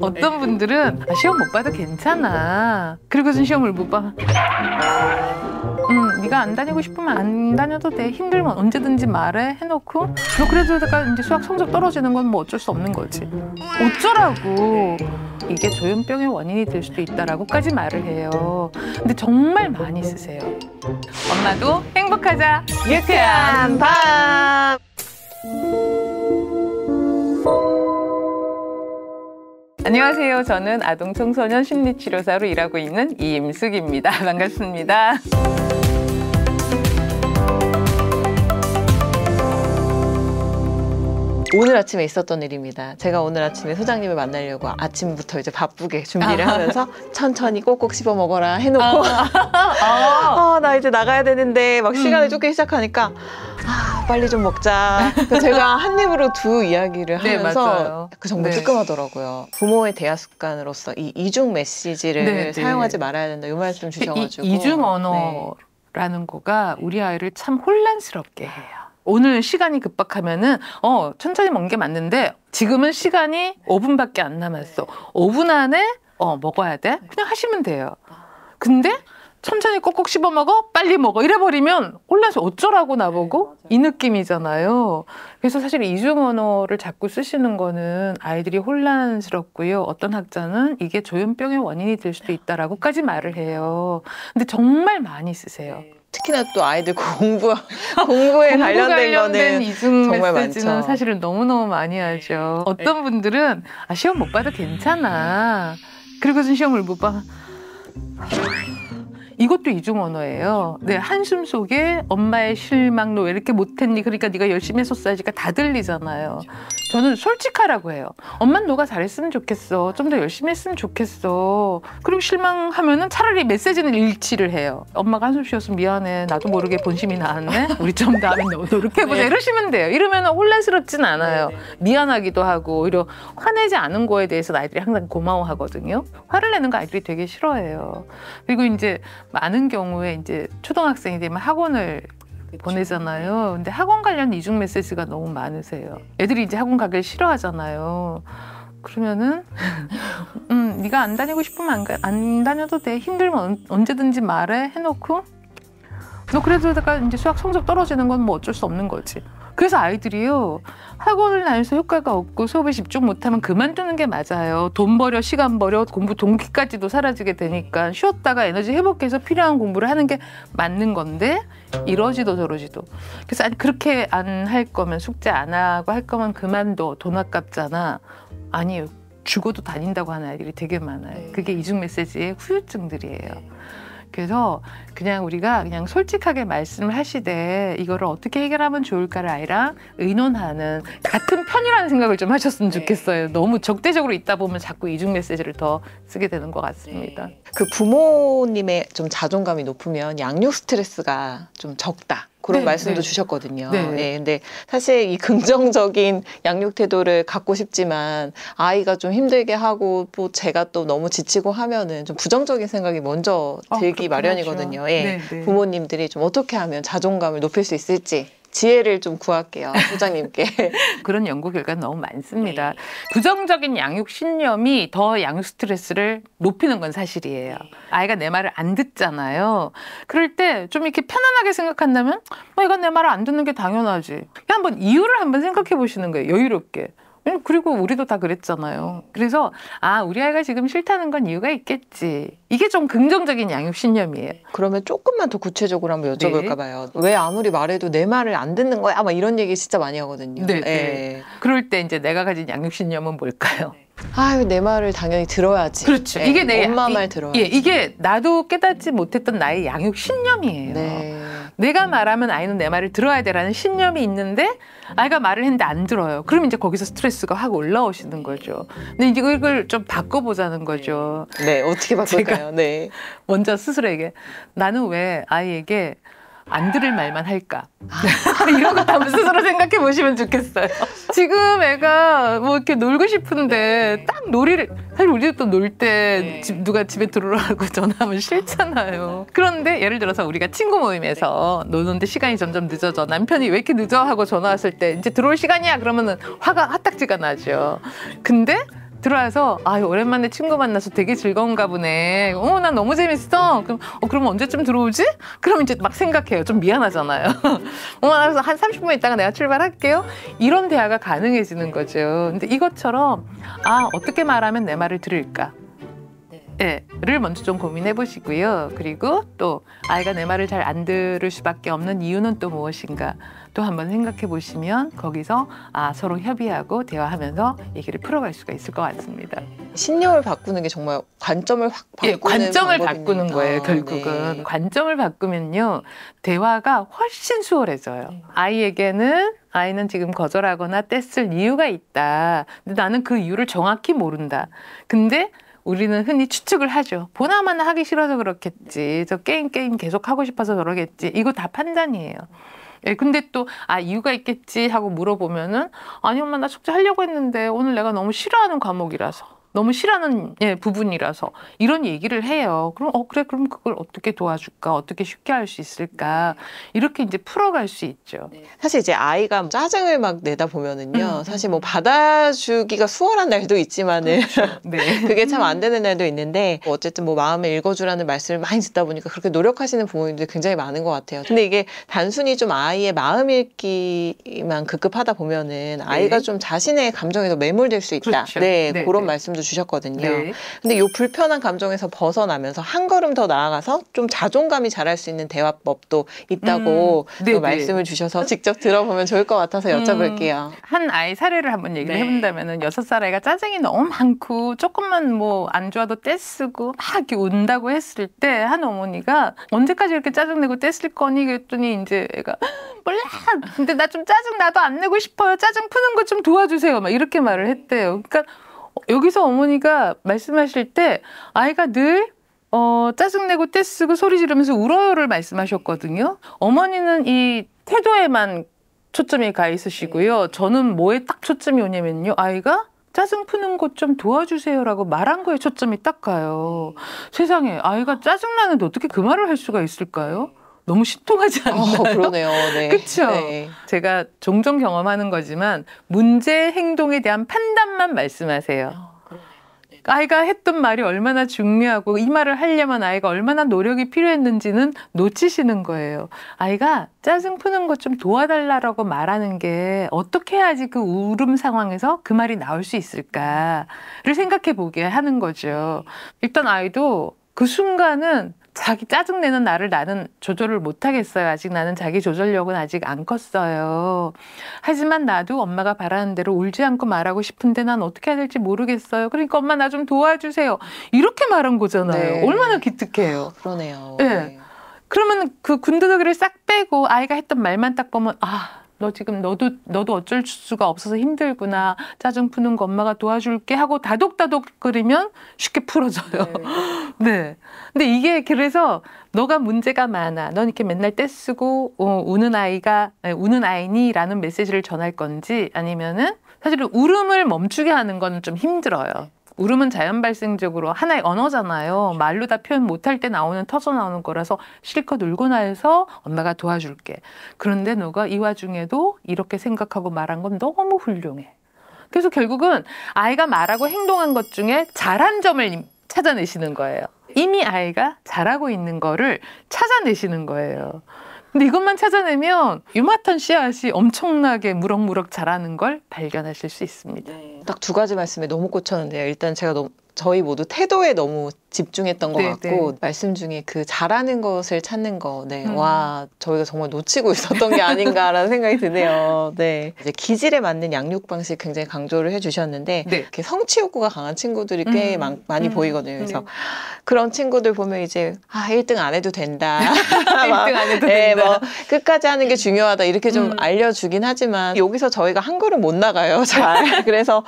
어떤 분들은 시험 못 봐도 괜찮아. 그리고선 시험을 못 봐. 네가 안 다니고 싶으면 안 다녀도 돼. 힘들면 언제든지 말해 해놓고 너 그래도 내가 이제 수학 성적 떨어지는 건 뭐 어쩔 수 없는 거지. 어쩌라고. 이게 조현병의 원인이 될 수도 있다라고까지 말을 해요. 근데 정말 많이 쓰세요. 엄마도 행복하자. 유쾌한 밤. 안녕하세요. 저는 아동 청소년 심리치료사로 일하고 있는 이임숙입니다. 반갑습니다. 오늘 아침에 있었던 일입니다. 제가 오늘 아침에 소장님을 만나려고 아침부터 이제 바쁘게 준비를 하면서 천천히 꼭꼭 씹어 먹어라 해놓고 나 이제 나가야 되는데 막 시간을 쫓기 시작하니까 빨리 좀 먹자. 제가 한 입으로 두 이야기를 하면서 그 정말 뜨끔하더라고요. 부모의 대화 습관으로서 이 이중 메시지를 사용하지 말아야 된다. 이 말씀 주셔가지고. 이중 언어라는 거가 우리 아이를 참 혼란스럽게 해요. 오늘 시간이 급박하면은 천천히 먹는 게 맞는데 지금은 시간이 5분밖에 안 남았어. 5분 안에 먹어야 돼? 그냥 하시면 돼요. 근데 천천히 꼭꼭 씹어 먹어? 빨리 먹어? 이래버리면 혼란해서 어쩌라고 나보고? 이 느낌이잖아요. 그래서 사실 이중 언어를 자꾸 쓰시는 거는 아이들이 혼란스럽고요. 어떤 학자는 이게 조현병의 원인이 될 수도 있다라고까지 말을 해요. 근데 정말 많이 쓰세요. 특히나 또 아이들 공부에 관련된 거는 이중 정말 메시지는 많죠. 사실은 너무너무 많이 하죠. 어떤 분들은 시험 못 봐도 괜찮아. 그리고선 시험을 못 봐. 이것도 이중 언어예요. 네, 한숨 속에 엄마의 실망, 너 왜 이렇게 못했니? 그러니까 네가 열심히 했었어야지가 다 들리잖아요. 저는 솔직하라고 해요. 엄마는 너가 잘했으면 좋겠어. 좀 더 열심히 했으면 좋겠어. 그리고 실망하면은 차라리 메시지는 일치를 해요. 엄마가 한숨 쉬었으면 미안해. 나도 모르게 본심이 나왔네. 우리 좀 다음에 노력해보자. 이러시면 돼요. 이러면 혼란스럽진 않아요. 미안하기도 하고 오히려 화내지 않은 거에 대해서 아이들이 항상 고마워하거든요. 화를 내는 거 아이들이 되게 싫어해요. 그리고 이제 많은 경우에 이제 초등학생이 되면 학원을 보내잖아요. 근데 학원 관련 이중 메시지가 너무 많으세요. 애들이 이제 학원 가길 싫어하잖아요. 그러면은 네가 안 다니고 싶으면 안 다녀도 돼. 힘들면 언제든지 말해 해놓고 너 그래도 내가 이제 수학 성적 떨어지는 건 뭐 어쩔 수 없는 거지. 그래서 아이들이요, 학원을 다녀서 효과가 없고 수업에 집중 못하면 그만두는 게 맞아요. 돈 버려, 시간 버려, 공부 동기까지도 사라지게 되니까 쉬었다가 에너지 회복해서 필요한 공부를 하는 게 맞는 건데 이러지도 저러지도. 그래서 아니, 그렇게 안 할 거면, 숙제 안 하고 할 거면 그만둬. 돈 아깝잖아. 아니요. 죽어도 다닌다고 하는 아이들이 되게 많아요. 그게 이중 메시지의 후유증들이에요. 그래서 그냥 우리가 그냥 솔직하게 말씀을 하시되 이거를 어떻게 해결하면 좋을까를 아이랑 의논하는 같은 편이라는 생각을 좀 하셨으면 좋겠어요. 너무 적대적으로 있다 보면 자꾸 이중 메시지를 더 쓰게 되는 것 같습니다. 그 부모님의 좀 자존감이 높으면 양육 스트레스가 좀 적다. 그런 말씀도 주셨거든요. 근데 사실 이 긍정적인 양육 태도를 갖고 싶지만 아이가 좀 힘들게 하고 또 제가 또 너무 지치고 하면은 좀 부정적인 생각이 먼저 들기 마련이거든요. 부모님들이 좀 어떻게 하면 자존감을 높일 수 있을지 지혜를 좀 구할게요. 소장님께. 그런 연구 결과는 너무 많습니다. 부정적인 양육 신념이 더 양육 스트레스를 높이는 건 사실이에요. 아이가 내 말을 안 듣잖아요. 그럴 때 좀 이렇게 편안하게 생각한다면 얘가 내 말을 안 듣는 게 당연하지. 한번 이유를 한번 생각해 보시는 거예요. 여유롭게. 그리고 우리도 다 그랬잖아요. 그래서 우리 아이가 지금 싫다는 건 이유가 있겠지. 이게 좀 긍정적인 양육 신념이에요. 그러면 조금만 더 구체적으로 한번 여쭤볼까 봐요. 왜 아무리 말해도 내 말을 안 듣는 거야? 막 이런 얘기 진짜 많이 하거든요. 그럴 때 이제 내가 가진 양육 신념은 뭘까요? 내 말을 당연히 들어야지. 그렇죠. 이게 내 엄마 말 들어야지. 이게 나도 깨닫지 못했던 나의 양육 신념이에요. 내가 말하면 아이는 내 말을 들어야 되라는 신념이 있는데 아이가 말을 했는데 안 들어요. 그럼 이제 거기서 스트레스가 확 올라오시는 거죠. 근데 이제 이걸 좀 바꿔보자는 거죠. 어떻게 바꿀까요? 먼저 스스로에게 나는 왜 아이에게 안 들을 말만 할까? 이런 것도 한번 스스로 생각해 보시면 좋겠어요. 지금 애가 뭐 이렇게 놀고 싶은데 딱 놀이를, 사실 우리도 또 놀 때 누가 집에 들어오라고 전화하면 싫잖아요. 그런데 예를 들어서 우리가 친구 모임에서 노는데 시간이 점점 늦어져. 남편이 왜 이렇게 늦어? 하고 전화 왔을 때 이제 들어올 시간이야. 그러면은 화딱지가 나죠. 근데 들어와서 아 오랜만에 친구 만나서 되게 즐거운가 보네. 난 너무 재밌어. 그럼 언제쯤 들어오지? 그럼 이제 막 생각해요. 좀 미안하잖아요. 알아서 한 30분 있다가 내가 출발할게요. 이런 대화가 가능해지는 거죠. 근데 이것처럼 어떻게 말하면 내 말을 들을까? 를 먼저 좀 고민해 보시고요. 그리고 또 아이가 내 말을 잘 안 들을 수밖에 없는 이유는 또 무엇인가 또 한번 생각해 보시면 거기서 서로 협의하고 대화하면서 얘기를 풀어갈 수가 있을 것 같습니다. 신념을 바꾸는 게 정말 관점을 확 바꾸는 관점을 방법이니까. 바꾸는 거예요. 결국은 네. 관점을 바꾸면요 대화가 훨씬 수월해져요. 아이는 지금 거절하거나 떼쓸 이유가 있다. 근데 나는 그 이유를 정확히 모른다. 근데 우리는 흔히 추측을 하죠. 보나마나 하기 싫어서 그렇겠지. 저 게임 계속 하고 싶어서 그러겠지. 이거 다 판단이에요. 근데 또 이유가 있겠지 하고 물어보면은 아니 엄마 나 숙제 하려고 했는데 오늘 내가 너무 싫어하는 과목이라서 너무 싫어하는 부분이라서 이런 얘기를 해요. 그럼 그래 그럼 그걸 어떻게 도와줄까? 어떻게 쉽게 할 수 있을까? 이렇게 이제 풀어갈 수 있죠. 사실 이제 아이가 짜증을 막 내다 보면은요. 사실 뭐 받아주기가 수월한 날도 있지만은 네. 그게 참 안 되는 날도 있는데 어쨌든 뭐 마음을 읽어주라는 말씀을 많이 듣다 보니까 그렇게 노력하시는 부모님들 굉장히 많은 것 같아요. 근데 이게 단순히 좀 아이의 마음 읽기만 급급하다 보면은 아이가 좀 자신의 감정에 더 매몰될 수 있다. 그렇죠. 네, 네, 그런 네. 말씀도 주셨거든요. 네. 근데 이 불편한 감정에서 벗어나면서 한 걸음 더 나아가서 좀 자존감이 자랄 수 있는 대화법도 있다고 네, 말씀을 주셔서 직접 들어보면 좋을 것 같아서 여쭤볼게요. 한 아이 사례를 한번 얘기를 네. 해본다면은 6살 아이가 짜증이 너무 많고 조금만 뭐 안 좋아도 떼쓰고 막 이렇게 운다고 했을 때 한 어머니가 언제까지 이렇게 짜증내고 떼쓸 거니 그랬더니 이제 애가 몰라. 근데 나 좀 짜증 나도 안 내고 싶어요. 짜증 푸는 거 좀 도와주세요. 막 이렇게 말을 했대요. 그러니까 여기서 어머니가 말씀하실 때 아이가 늘 짜증내고 떼쓰고 소리 지르면서 울어요를 말씀하셨거든요. 어머니는 이 태도에만 초점이 가 있으시고요. 저는 뭐에 딱 초점이 오냐면요. 아이가 짜증 푸는 것 좀 도와주세요라고 말한 거에 초점이 딱 가요. 세상에 아이가 짜증나는데 어떻게 그 말을 할 수가 있을까요? 너무 신통하지 않나요? 그러네요. 네. 그렇죠. 네. 제가 종종 경험하는 거지만 문제 행동에 대한 판단만 말씀하세요. 아이가 했던 말이 얼마나 중요하고 이 말을 하려면 아이가 얼마나 노력이 필요했는지는 놓치시는 거예요. 아이가 짜증 푸는 것 좀 도와달라고 말하는 게 어떻게 해야지 그 울음 상황에서 그 말이 나올 수 있을까를 생각해 보게 하는 거죠. 일단 아이도 그 순간은 자기 짜증내는 나는 조절을 못하겠어요. 아직 나는 자기 조절력은 아직 안 컸어요. 하지만 나도 엄마가 바라는 대로 울지 않고 말하고 싶은데 난 어떻게 해야 될지 모르겠어요. 그러니까 엄마 나 좀 도와주세요. 이렇게 말한 거잖아요. 네. 얼마나 기특해요. 그러네요. 네. 네. 그러면 그 군더더기를 싹 빼고 아이가 했던 말만 딱 보면 너 지금 너도 어쩔 수가 없어서 힘들구나. 짜증 푸는 거 엄마가 도와줄게 하고 다독다독거리면 쉽게 풀어져요. 네. 근데 이게 그래서 너가 문제가 많아. 넌 이렇게 맨날 떼쓰고 우는 아이니라는 메시지를 전할 건지 아니면은 사실은 울음을 멈추게 하는 건 좀 힘들어요. 울음은 자연 발생적으로 하나의 언어잖아요. 말로 다 표현 못할 때 터져 나오는 거라서 실컷 울고 나서 엄마가 도와줄게. 그런데 너가 이 와중에도 이렇게 생각하고 말한 건 너무 훌륭해. 그래서 결국은 아이가 말하고 행동한 것 중에 잘한 점을 찾아내시는 거예요. 이미 아이가 잘하고 있는 거를 찾아내시는 거예요. 근데 이것만 찾아내면 유마탄 씨앗이 엄청나게 무럭무럭 자라는 걸 발견하실 수 있습니다. 딱 두 가지 말씀에 너무 꽂혔는데요. 일단 제가 저희 모두 태도에 너무 집중했던 것 같고 말씀 중에 그 잘하는 것을 찾는 거, 와 저희가 정말 놓치고 있었던 게 아닌가라는 생각이 드네요. 네, 이제 기질에 맞는 양육 방식 굉장히 강조를 해주셨는데 이렇게 성취 욕구가 강한 친구들이 꽤 많이 보이거든요. 그래서 그런 친구들 보면 이제 1등 안 해도 된다. 1등 안 해도 된다. 뭐 끝까지 하는 게 중요하다 이렇게 좀 알려주긴 하지만 여기서 저희가 한 걸음 못 나가요. 잘. 그래서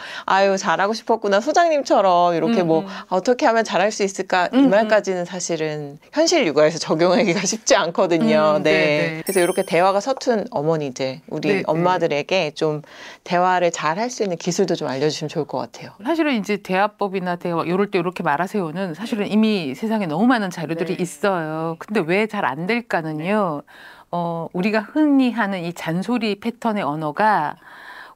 잘하고 싶었구나 소장님처럼 이렇게 뭐 어떻게 하면 잘할 수 있을까 이 말까지는 사실은 현실 육아에서 적용하기가 쉽지 않거든요. 네. 그래서 이렇게 대화가 서툰 어머니들 우리 엄마들에게 좀 대화를 잘 할 수 있는 기술도 좀 알려주시면 좋을 것 같아요. 사실은 이제 대화법이나 대화 이럴 때 이렇게 말하세요는 사실은 이미 세상에 너무 많은 자료들이 있어요. 근데 왜 잘 안 될까는요. 우리가 흔히 하는 이 잔소리 패턴의 언어가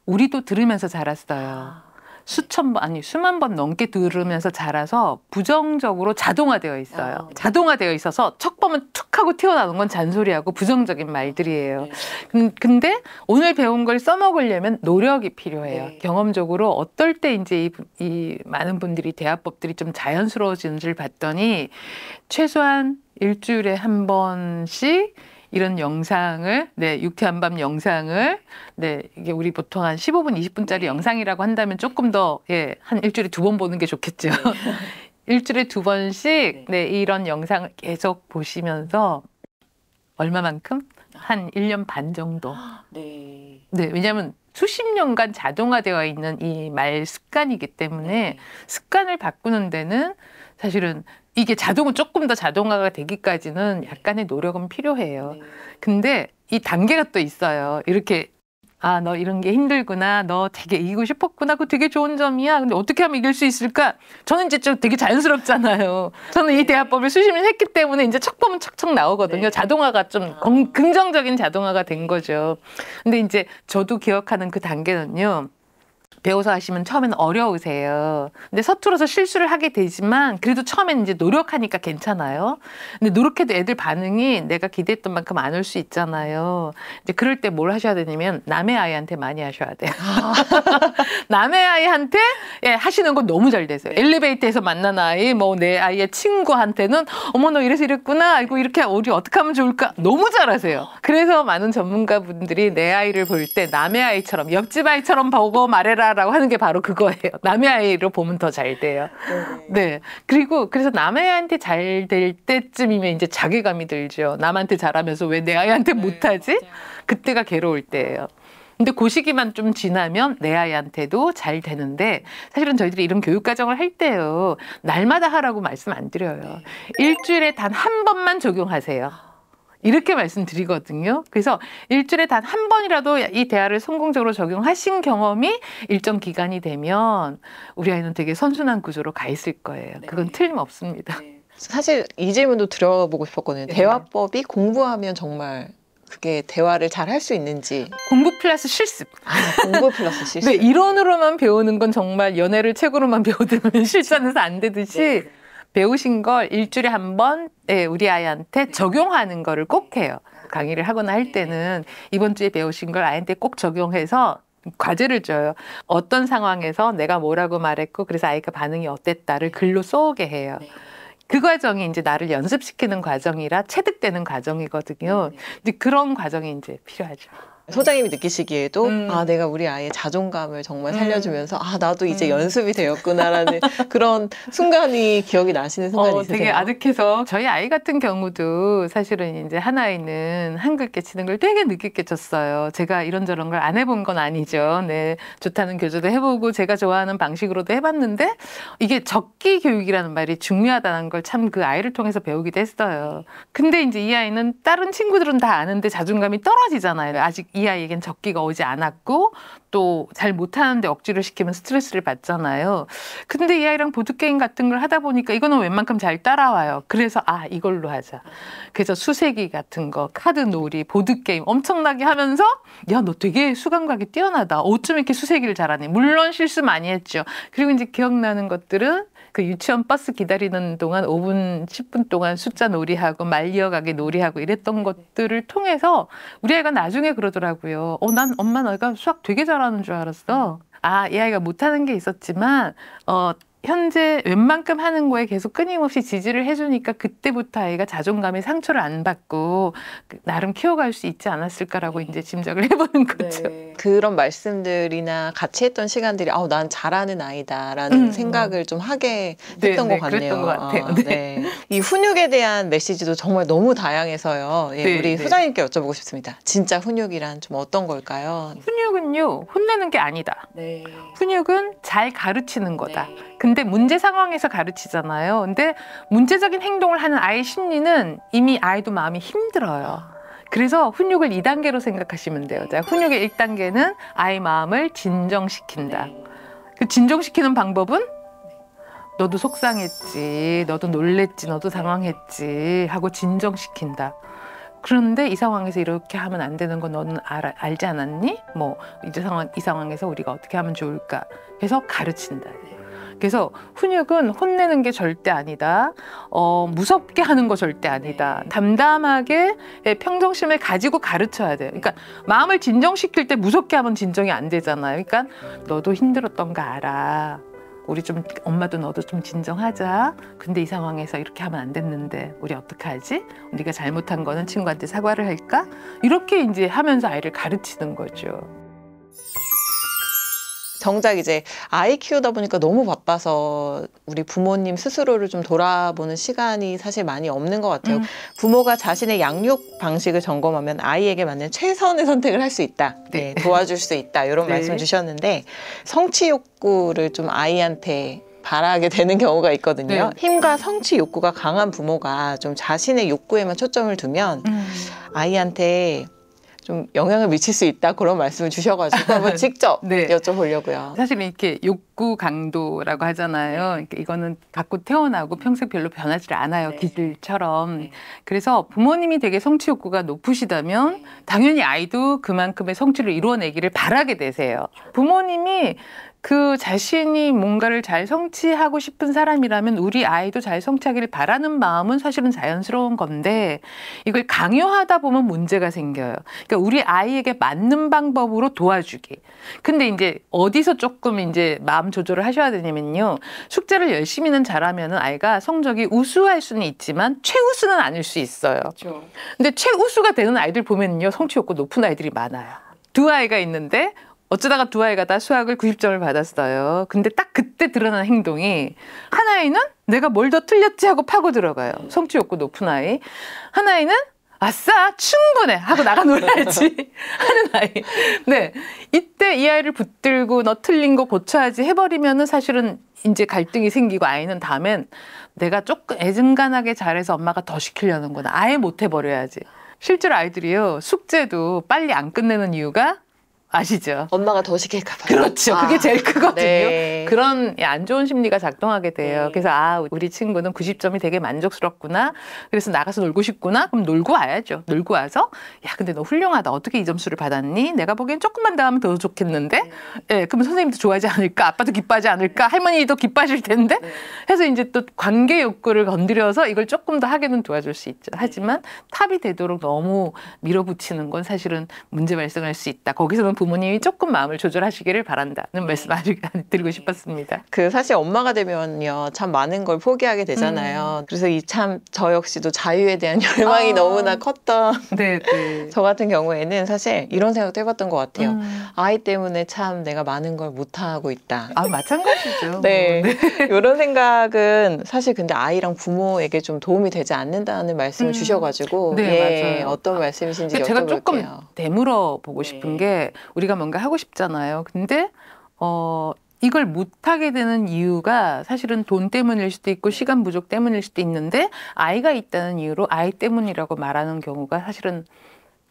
우리도 들으면서 자랐어요. 수천 번, 아니 수만 번 넘게 들으면서 자라서 부정적으로 자동화되어 있어요. 자동화되어 있어서 척 보면 툭 하고 튀어나오는 건 잔소리하고 부정적인 말들이에요. 근데 오늘 배운 걸 써먹으려면 노력이 필요해요. 경험적으로 어떨 때 이제 이 많은 분들이 대화법들이 좀 자연스러워지는지를 봤더니 최소한 일주일에 한 번씩 이런 영상을, 유쾌한 밤 영상을, 이게 우리 보통 한 15분, 20분짜리 영상이라고 한다면 조금 더, 한 일주일에 2번 보는 게 좋겠죠. 일주일에 2번씩, 이런 영상을 계속 보시면서 얼마만큼? 한 1년 반 정도. 왜냐하면 수십 년간 자동화되어 있는 이 말 습관이기 때문에 습관을 바꾸는 데는 사실은 이게 조금 더 자동화가 되기까지는 약간의 노력은 필요해요. 근데 이 단계가 또 있어요. 이렇게 아, 너 이런 게 힘들구나. 너 되게 이기고 싶었구나. 그거 되게 좋은 점이야. 근데 어떻게 하면 이길 수 있을까? 저는 이제 좀 되게 자연스럽잖아요. 저는 이 대화법을 수십 년 했기 때문에 이제 척 보면 척척 나오거든요. 자동화가 좀 긍정적인 자동화가 된 거죠. 근데 이제 저도 기억하는 그 단계는요. 배워서 하시면 처음에는 어려우세요. 근데 서툴러서 실수를 하게 되지만 그래도 처음에는 이제 노력하니까 괜찮아요. 근데 노력해도 애들 반응이 내가 기대했던 만큼 안 올 수 있잖아요. 이제 그럴 때 뭘 하셔야 되냐면 남의 아이한테 많이 하셔야 돼요. 남의 아이한테 하시는 건 너무 잘 되세요. 엘리베이터에서 만난 아이, 뭐 내 아이의 친구한테는 어머 너 이래서 이랬구나. 아이고 이렇게 우리 어떻게 하면 좋을까? 너무 잘하세요. 그래서 많은 전문가분들이 내 아이를 볼 때 남의 아이처럼 옆집 아이처럼 보고 말해라 라고 하는 게 바로 그거예요. 남의 아이로 보면 더 잘 돼요. 그리고 그래서 남의 아이한테 잘 될 때쯤이면 이제 자괴감이 들죠. 남한테 잘하면서 왜 내 아이한테 못하지? 그때가 괴로울 때예요. 근데 그 시기만 좀 지나면 내 아이한테도 잘 되는데 사실은 저희들이 이런 교육과정을 할 때요. 날마다 하라고 말씀 안 드려요. 일주일에 단 한 번만 적용하세요. 이렇게 말씀드리거든요. 그래서 일주일에 단 한 번이라도 이 대화를 성공적으로 적용하신 경험이 일정 기간이 되면 우리 아이는 되게 선순환 구조로 가 있을 거예요. 그건 틀림없습니다. 사실 이 질문도 드려보고 싶었거든요. 대화법이 공부하면 정말 그게 대화를 잘 할 수 있는지. 공부 플러스 실습. 공부 플러스 실습. 이론으로만 배우는 건 정말 연애를 책으로만 배우면 실전에서 안 되듯이 배우신 걸 일주일에 한 번 우리 아이한테 적용하는 거를 꼭 해요. 강의를 하거나 할 때는 이번 주에 배우신 걸 아이한테 꼭 적용해서 과제를 줘요. 어떤 상황에서 내가 뭐라고 말했고 그래서 아이가 반응이 어땠다를 글로 써오게 해요. 그 과정이 이제 나를 연습시키는 과정이라 체득되는 과정이거든요. 근데 그런 과정이 이제 필요하죠. 소장님이 느끼시기에도 아 내가 우리 아이의 자존감을 정말 살려주면서 아 나도 이제 연습이 되었구나라는 그런 순간이 기억이 나시는 순간이 있으세요? 되게 아득해서 저희 아이 같은 경우도 사실은 이제 한 아이는 한글 깨치는 걸 되게 늦게 깨쳤어요. 제가 이런저런 걸 안 해본 건 아니죠. 좋다는 교재도 해보고 제가 좋아하는 방식으로도 해봤는데 이게 적기 교육이라는 말이 중요하다는 걸 참 그 아이를 통해서 배우기도 했어요. 근데 이제 이 아이는 다른 친구들은 다 아는데 자존감이 떨어지잖아요. 아직 이 아이에겐 적기가 오지 않았고 또 잘 못하는데 억지를 시키면 스트레스를 받잖아요. 근데 이 아이랑 보드게임 같은 걸 하다 보니까 이거는 웬만큼 잘 따라와요. 그래서 이걸로 하자. 그래서 수세기 같은 거, 카드놀이, 보드게임 엄청나게 하면서 야, 너 되게 수감각이 뛰어나다. 어쩜 이렇게 수세기를 잘하니? 물론 실수 많이 했죠. 그리고 이제 기억나는 것들은 그 유치원 버스 기다리는 동안 5분, 10분 동안 숫자 놀이하고 말 이어가기 놀이하고 이랬던 것들을 통해서 우리 아이가 나중에 그러더라고요. 난 엄마 너가 수학 되게 잘하는 줄 알았어. 이 아이가 못하는 게 있었지만 현재 웬만큼 하는 거에 계속 끊임없이 지지를 해주니까 그때부터 아이가 자존감에 상처를 안 받고 나름 키워갈 수 있지 않았을까라고 이제 짐작을 해보는 거죠. 그런 말씀들이나 같이 했던 시간들이 난 잘하는 아이다라는 생각을 좀 하게 했던 것 같네요. 그랬던 것 같아요. 이 훈육에 대한 메시지도 정말 너무 다양해서요. 우리 소장님께 여쭤보고 싶습니다. 진짜 훈육이란 좀 어떤 걸까요? 훈육은요, 혼내는 게 아니다. 훈육은 잘 가르치는 거다. 근데 문제 상황에서 가르치잖아요. 근데 문제적인 행동을 하는 아이의 심리는 이미 아이도 마음이 힘들어요. 그래서 훈육을 2단계로 생각하시면 돼요. 훈육의 1단계는 아이 마음을 진정시킨다. 그 진정시키는 방법은 너도 속상했지, 너도 놀랬지, 너도 당황했지 하고 진정시킨다. 그런데 이 상황에서 이렇게 하면 안 되는 거 너는 알지 않았니? 뭐 이 상황에서 우리가 어떻게 하면 좋을까 해서 가르친다. 그래서 훈육은 혼내는 게 절대 아니다. 무섭게 하는 거 절대 아니다. 담담하게 평정심을 가지고 가르쳐야 돼요. 그러니까 마음을 진정시킬 때 무섭게 하면 진정이 안 되잖아요. 그러니까 너도 힘들었던 거 알아. 우리 좀 엄마도 너도 좀 진정하자. 근데 이 상황에서 이렇게 하면 안 됐는데 우리 어떡하지? 우리가 잘못한 거는 친구한테 사과를 할까? 이렇게 이제 하면서 아이를 가르치는 거죠. 정작 이제 아이 키우다 보니까 너무 바빠서 우리 부모님 스스로를 좀 돌아보는 시간이 사실 많이 없는 것 같아요. 부모가 자신의 양육 방식을 점검하면 아이에게 맞는 최선의 선택을 할 수 있다. 네, 도와줄 수 있다. 이런 네. 말씀 주셨는데 성취 욕구를 좀 아이한테 바라게 되는 경우가 있거든요. 네. 힘과 성취 욕구가 강한 부모가 좀 자신의 욕구에만 초점을 두면 아이한테 좀 영향을 미칠 수 있다 그런 말씀을 주셔가지고 한번 직접 네. 여쭤보려고요. 사실 이렇게 욕구 강도라고 하잖아요. 그러니까 이거는 갖고 태어나고 평생 별로 변하지 않아요. 기질처럼. 그래서 부모님이 되게 성취 욕구가 높으시다면 당연히 아이도 그만큼의 성취를 이루어내기를 바라게 되세요. 부모님이 그 자신이 뭔가를 잘 성취하고 싶은 사람이라면 우리 아이도 잘 성취하기를 바라는 마음은 사실은 자연스러운 건데 이걸 강요하다 보면 문제가 생겨요. 그러니까 우리 아이에게 맞는 방법으로 도와주기. 근데 이제 어디서 조금 이제 마음 조절을 하셔야 되냐면요. 숙제를 열심히는 잘하면 아이가 성적이 우수할 수는 있지만 최우수는 아닐 수 있어요. 그렇죠. 근데 최우수가 되는 아이들 보면요. 성취 욕구 높은 아이들이 많아요. 두 아이가 있는데 어쩌다가 두 아이가 다 수학을 90점을 받았어요. 근데 딱 그때 드러난 행동이 한 아이는 내가 뭘 더 틀렸지 하고 파고 들어가요. 성취 욕구 높은 아이. 한 아이는 아싸 충분해 하고 나가 놀아야지 하는 아이. 네, 이때 이 아이를 붙들고 너 틀린 거 고쳐야지 해버리면은 사실은 이제 갈등이 생기고 아이는 다음엔 내가 조금 애증간하게 잘해서 엄마가 더 시키려는구나. 아예 못 해버려야지. 실제로 아이들이요. 숙제도 빨리 안 끝내는 이유가 아시죠? 엄마가 더 시킬까 봐요. 그렇죠. 그게 제일 크거든요. 네. 그런 안 좋은 심리가 작동하게 돼요. 네. 그래서 우리 친구는 90점이 되게 만족스럽구나. 그래서 나가서 놀고 싶구나. 그럼 놀고 와야죠. 놀고 와서 야 근데 너 훌륭하다. 어떻게 이 점수를 받았니? 내가 보기엔 조금만 더 하면 더 좋겠는데? 네. 그럼 선생님도 좋아하지 않을까? 아빠도 기뻐하지 않을까? 할머니도 기뻐하실 텐데? 해서 이제 또 관계 욕구를 건드려서 이걸 조금 더 하게는 도와줄 수 있죠. 하지만 탑이 되도록 너무 밀어붙이는 건 사실은 문제 발생할 수 있다. 거기서는 부모님이 조금 마음을 조절하시기를 바란다는 말씀 아주 드리고 싶었습니다. 그 사실 엄마가 되면요 참 많은 걸 포기하게 되잖아요. 그래서 이 참 저 역시도 자유에 대한 열망이 너무나 컸던 네. 저 같은 경우에는 사실 이런 생각도 해봤던 것 같아요. 아이 때문에 참 내가 많은 걸 못하고 있다. 아 마찬가지죠. 네. 이런 생각은 사실 근데 아이랑 부모에게 좀 도움이 되지 않는다는 말씀을 주셔가지고 네, 맞아요. 어떤 말씀이신지 제가 여쭤볼게요. 조금 되물어 보고 싶은 게 우리가 뭔가 하고 싶잖아요. 근데 이걸 못하게 되는 이유가 사실은 돈 때문일 수도 있고 시간 부족 때문일 수도 있는데 아이가 있다는 이유로 아이 때문이라고 말하는 경우가 사실은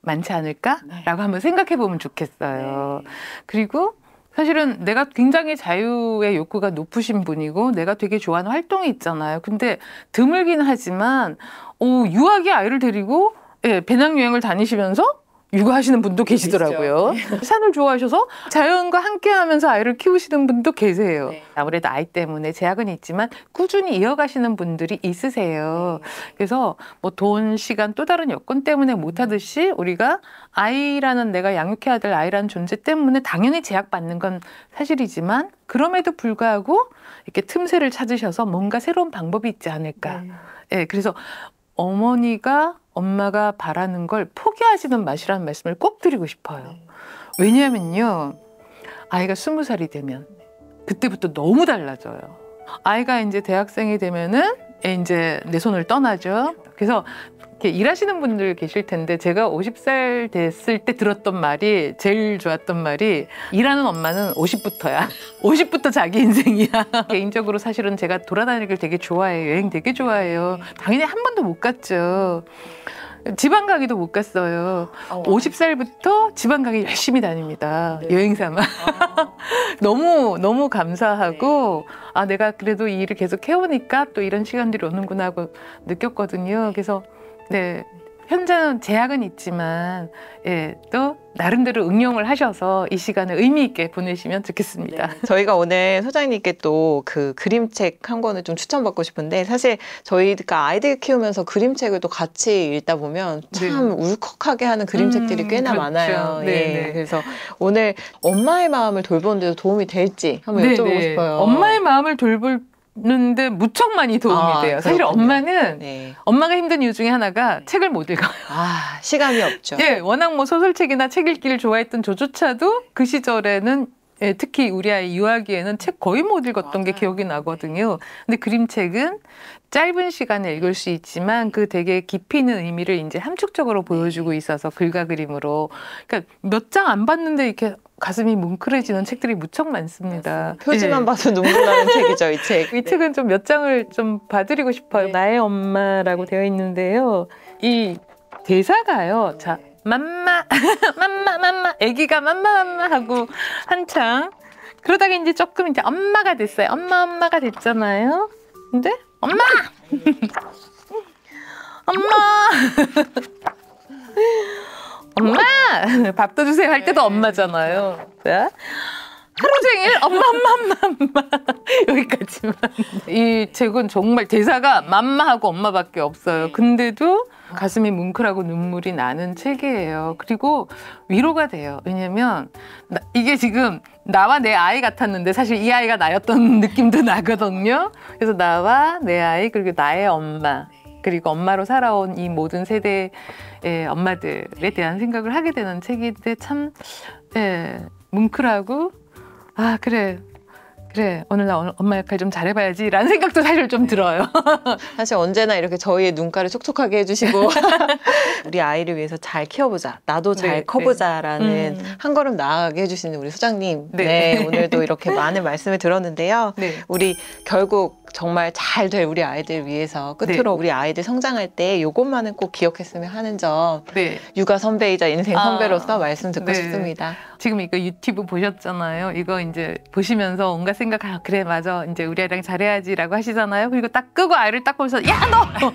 많지 않을까라고 한번 생각해 보면 좋겠어요. 그리고 사실은 내가 굉장히 자유의 욕구가 높으신 분이고 내가 되게 좋아하는 활동이 있잖아요. 근데 드물긴 하지만 유학의 아이를 데리고 배낭여행을 다니시면서 육아하시는 분도 계시더라고요. 산을 좋아하셔서 자연과 함께하면서 아이를 키우시는 분도 계세요. 아무래도 아이 때문에 제약은 있지만 꾸준히 이어가시는 분들이 있으세요. 그래서 뭐 돈, 시간, 또 다른 여건 때문에 못하듯이 우리가 아이라는 내가 양육해야 될 아이라는 존재 때문에 당연히 제약받는 건 사실이지만 그럼에도 불구하고 이렇게 틈새를 찾으셔서 뭔가 새로운 방법이 있지 않을까. 그래서 엄마가 바라는 걸 포기하지는 마시라는 말씀을 꼭 드리고 싶어요. 왜냐하면요. 아이가 20살이 되면 그때부터 너무 달라져요. 아이가 이제 대학생이 되면은 이제 내 손을 떠나죠. 그래서 이렇게 일하시는 분들 계실 텐데 제가 50살 됐을 때 들었던 말이 제일 좋았던 말이 일하는 엄마는 50부터야. 50부터 자기 인생이야. 개인적으로 사실은 제가 돌아다니기를 되게 좋아해요. 여행 되게 좋아해요. 당연히 한 번도 못 갔죠. 지방 가기도 못 갔어요. 50살부터 지방 가기 열심히 다닙니다. 여행 삼아. 너무 감사하고 내가 그래도 이 일을 계속 해오니까 또 이런 시간들이 오는구나 하고 느꼈거든요. 그래서 현재는 제약은 있지만 예, 또 나름대로 응용을 하셔서 이 시간을 의미 있게 보내시면 좋겠습니다. 네. 저희가 오늘 소장님께 또 그 그림책 한 권을 좀 추천받고 싶은데 사실 저희가 아이들 키우면서 그림책을 또 같이 읽다 보면 참 울컥하게 하는 그림책들이 꽤나 그렇죠. 많아요. 네. 예. 그래서 오늘 엄마의 마음을 돌보는 데도 도움이 될지 한번 여쭤보고 싶어요. 엄마의 마음을 돌보는데 무척 많이 도움이 돼요. 사실 그렇군요. 엄마는 네. 엄마가 힘든 이유 중에 하나가 책을 못 읽어요. 시간이 없죠. 예, 워낙 뭐 소설책이나 책 읽기를 좋아했던 저조차도 그 시절에는 예, 특히 우리 아이 유아기에는 책 거의 못 읽었던 게 기억이 나거든요. 근데 그림책은 짧은 시간에 읽을 수 있지만 그 되게 깊이 있는 의미를 이제 함축적으로 보여주고 있어서 글과 그림으로. 그러니까 몇 장 안 봤는데 이렇게 가슴이 뭉클해지는 책들이 무척 많습니다. 표지만 봐도 눈물 나는 책이죠, 이 책. 이 책은 좀 몇 장을 좀 봐드리고 싶어요. 네. 나의 엄마라고 되어 있는데요. 이 대사가요. 자, 맘마, 맘마, 아기가 맘마 하고 한창 그러다가 이제 조금 이제 엄마가 됐어요. 엄마가 됐잖아요. 근데 엄마, 엄마, 밥도 주세요 할 때도 엄마잖아요. 자, 하루 종일 엄마 여기까지만. 이 책은 정말 대사가 맘마하고 엄마밖에 없어요. 근데도 가슴이 뭉클하고 눈물이 나는 책이에요. 그리고 위로가 돼요. 왜냐면 이게 지금 나와 내 아이 같았는데 사실 이 아이가 나였던 느낌도 나거든요. 그래서 나와 내 아이 그리고 나의 엄마 그리고 엄마로 살아온 이 모든 세대의 엄마들에 대한 생각을 하게 되는 책인데 참 뭉클하고 그래 오늘 나 엄마 역할 좀 잘해봐야지 라는 생각도 사실 좀 들어요. 사실 언제나 이렇게 저희의 눈가를 촉촉하게 해주시고 우리 아이를 위해서 잘 키워보자, 나도 잘 커보자라는 한 걸음 나아가게 해주시는 우리 소장님. 네, 오늘도 이렇게 많은 말씀을 들었는데요. 우리 결국 정말 잘 될 우리 아이들 위해서 끝으로 우리 아이들 성장할 때 요것만은 꼭 기억했으면 하는 점 육아 선배이자 인생 선배로서 말씀 듣고 싶습니다. 지금 이거 유튜브 보셨잖아요. 이거 이제 보시면서 온갖 생각, 그래 맞아 이제 우리 아이랑 잘해야지라고 하시잖아요. 그리고 딱 끄고 아이를 딱 보면서 야 너!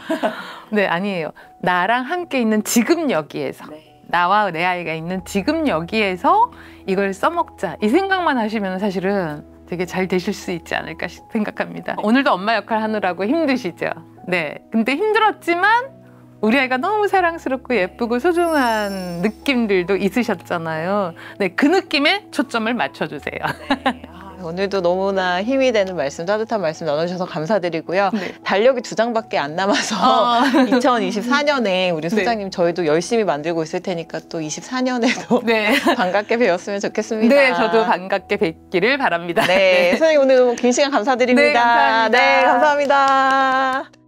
네 아니에요. 나랑 함께 있는 지금 여기에서 나와 내 아이가 있는 지금 여기에서 이걸 써먹자 이 생각만 하시면 사실은 되게 잘 되실 수 있지 않을까 생각합니다. 오늘도 엄마 역할 하느라고 힘드시죠? 네. 근데 힘들었지만 우리 아이가 너무 사랑스럽고 예쁘고 소중한 느낌들도 있으셨잖아요. 네, 그 느낌에 초점을 맞춰주세요. 오늘도 너무나 힘이 되는 말씀, 따뜻한 말씀 나눠주셔서 감사드리고요. 달력이 2장밖에 안 남아서 2024년에 우리 소장님 저희도 열심히 만들고 있을 테니까 또 24년에도 반갑게 뵈었으면 좋겠습니다. 네, 저도 반갑게 뵙기를 바랍니다. 네, 소장님 오늘 너무 긴 시간 감사드립니다. 네, 감사합니다. 네, 감사합니다.